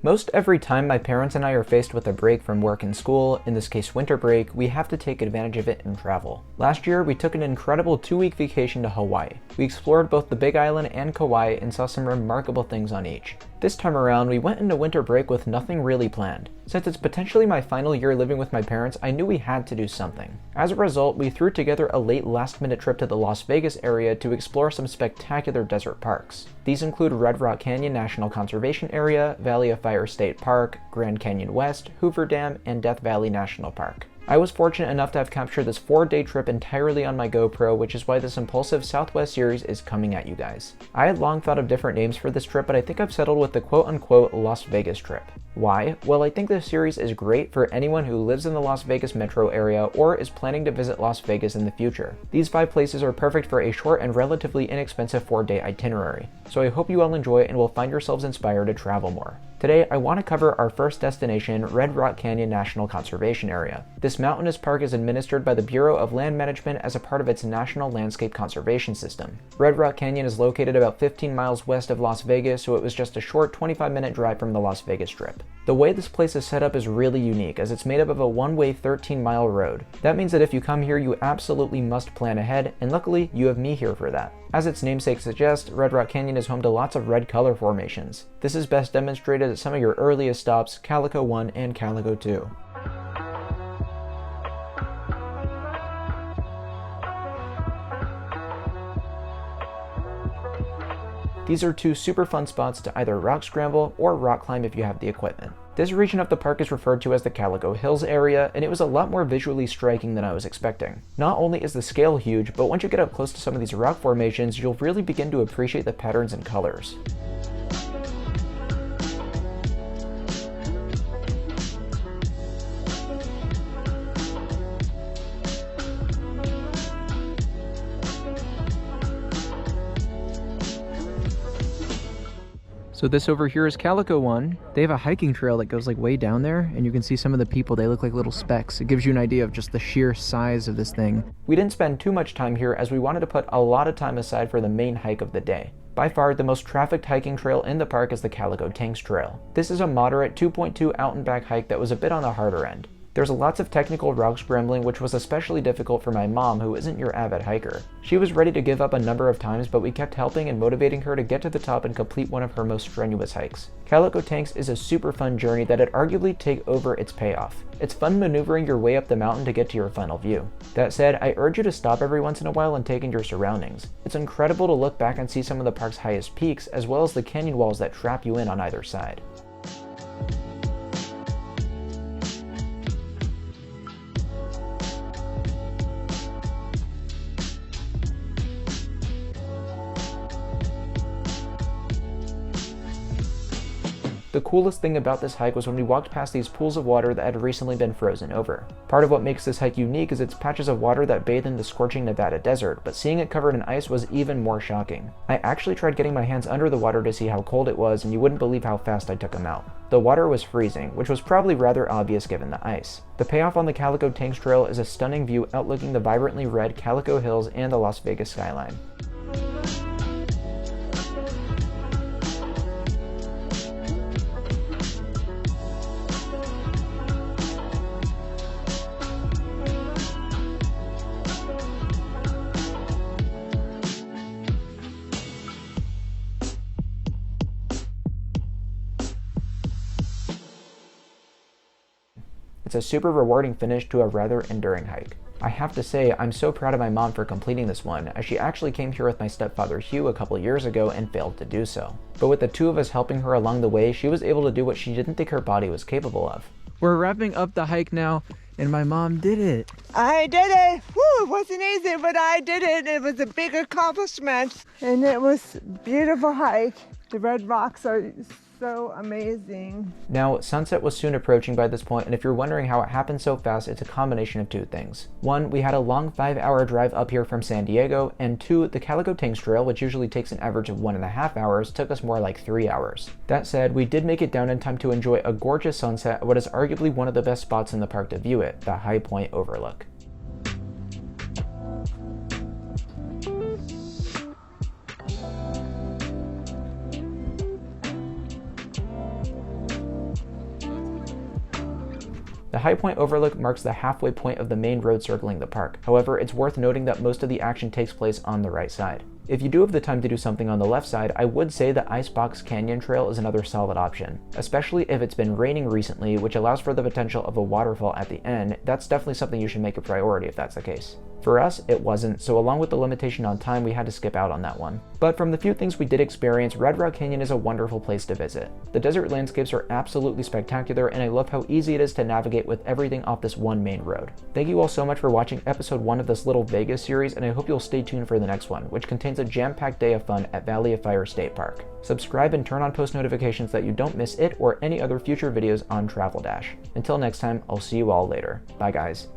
Most every time my parents and I are faced with a break from work and school, in this case winter break, we have to take advantage of it and travel. Last year, we took an incredible 2-week vacation to Hawaii. We explored both the Big Island and Kauai and saw some remarkable things on each. This time around, we went into winter break with nothing really planned. Since it's potentially my final year living with my parents, I knew we had to do something. As a result, we threw together a late last-minute trip to the Las Vegas area to explore some spectacular desert parks. These include Red Rock Canyon National Conservation Area, Valley of Fire State Park, Grand Canyon West, Hoover Dam, and Death Valley National Park. I was fortunate enough to have captured this 4-day trip entirely on my GoPro, which is why this impulsive Southwest series is coming at you guys. I had long thought of different names for this trip, but I think I've settled with the quote-unquote Las Vegas trip. Why? Well, I think this series is great for anyone who lives in the Las Vegas metro area or is planning to visit Las Vegas in the future. These 5 places are perfect for a short and relatively inexpensive 4-day itinerary, so I hope you all enjoy it and will find yourselves inspired to travel more. Today, I want to cover our first destination, Red Rock Canyon National Conservation Area. This mountainous park is administered by the Bureau of Land Management as a part of its National Landscape Conservation System. Red Rock Canyon is located about 15 miles west of Las Vegas, so it was just a short 25-minute drive from the Las Vegas Strip. The way this place is set up is really unique, as it's made up of a one-way 13-mile road. That means that if you come here, you absolutely must plan ahead, and luckily, you have me here for that. As its namesake suggests, Red Rock Canyon is home to lots of red color formations. This is best demonstrated at some of your earliest stops, Calico 1 and Calico 2. These are 2 super fun spots to either rock scramble or rock climb if you have the equipment. This region of the park is referred to as the Calico Hills area, and it was a lot more visually striking than I was expecting. Not only is the scale huge, but once you get up close to some of these rock formations, you'll really begin to appreciate the patterns and colors. So this over here is Calico 1. They have a hiking trail that goes like way down there, and you can see some of the people, they look like little specks. It gives you an idea of just the sheer size of this thing. We didn't spend too much time here as we wanted to put a lot of time aside for the main hike of the day. By far, the most trafficked hiking trail in the park is the Calico Tanks Trail. This is a moderate 2.2 out and back hike that was a bit on the harder end. There's lots of technical rock scrambling, which was especially difficult for my mom, who isn't your avid hiker. She was ready to give up a number of times, but we kept helping and motivating her to get to the top and complete one of her most strenuous hikes. Calico Tanks is a super fun journey that'd arguably take over its payoff. It's fun maneuvering your way up the mountain to get to your final view. That said, I urge you to stop every once in a while and take in your surroundings. It's incredible to look back and see some of the park's highest peaks, as well as the canyon walls that trap you in on either side. The coolest thing about this hike was when we walked past these pools of water that had recently been frozen over. Part of what makes this hike unique is its patches of water that bathe in the scorching Nevada desert, but seeing it covered in ice was even more shocking. I actually tried getting my hands under the water to see how cold it was, and you wouldn't believe how fast I took them out. The water was freezing, which was probably rather obvious given the ice. The payoff on the Calico Tanks Trail is a stunning view outlooking the vibrantly red Calico Hills and the Las Vegas skyline. It's a super rewarding finish to a rather enduring hike. I have to say, I'm so proud of my mom for completing this one, as she actually came here with my stepfather Hugh a couple years ago and failed to do so. But with the 2 of us helping her along the way, she was able to do what she didn't think her body was capable of. We're wrapping up the hike now, and my mom did it. I did it! Whew, it wasn't easy, but I did it. It was a big accomplishment, and it was a beautiful hike. The red rocks are so amazing. Now, sunset was soon approaching by this point, and if you're wondering how it happened so fast, it's a combination of 2 things. 1, we had a long 5-hour drive up here from San Diego, and 2, the Calico Tanks Trail, which usually takes an average of 1.5 hours, took us more like 3 hours. That said, we did make it down in time to enjoy a gorgeous sunset at what is arguably one of the best spots in the park to view it, the High Point Overlook. The High Point Overlook marks the halfway point of the main road circling the park. However, it's worth noting that most of the action takes place on the right side. If you do have the time to do something on the left side, I would say the Icebox Canyon Trail is another solid option, especially if it's been raining recently, which allows for the potential of a waterfall at the end. That's definitely something you should make a priority if that's the case. For us, it wasn't, so along with the limitation on time, we had to skip out on that one. But from the few things we did experience, Red Rock Canyon is a wonderful place to visit. The desert landscapes are absolutely spectacular, and I love how easy it is to navigate with everything off this one main road. Thank you all so much for watching episode 1 of this little Vegas series, and I hope you'll stay tuned for the next one, which contains a jam-packed day of fun at Valley of Fire State Park. Subscribe and turn on post notifications so that you don't miss it or any other future videos on Travel Dash. Until next time, I'll see you all later. Bye guys.